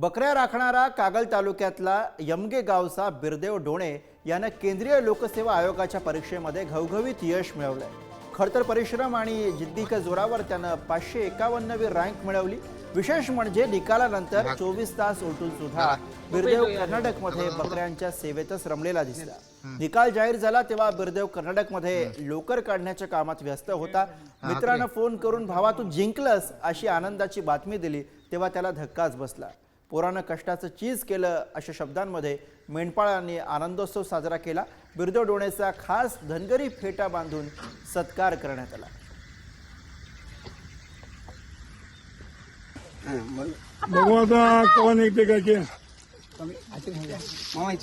बकऱ्या राखणारा कागल तालुक्यातला यमगे गावचा बिरदेव डोणे यानं केंद्रीय लोकसेवा आयोगाच्या परीक्षेमध्ये घवघवीत यश मिळवलंय। खडतर परिश्रम आणि जिद्दीच्या जोरावर त्यानं 551वी रँक मिळवली। विशेष म्हणजे निकालानंतर 24 तास उलटून सुद्धा बिरदेव कर्नाटकमध्ये बकऱ्यांच्या सेवेतच रमलेला दिसला। निकाल जाहीर झाला तेव्हा बिरदेव कर्नाटकमध्ये लोकर काढण्याच्या कामात व्यस्त होता। मित्रांना फोन करून भावा तू जिंकलंस अशी आनंदाची बातमी दिली तेव्हा त्याला धक्काच बसला। पोरानं कष्टाचं चीज केलं अशा शब्दांमध्ये मेंढपाळांनी आनंदोत्सव साजरा केला। बिरदेव डोणेचा खास धनगरी फेटा बांधून सत्कार करण्यात आला। भगवान कौन एक का के मामा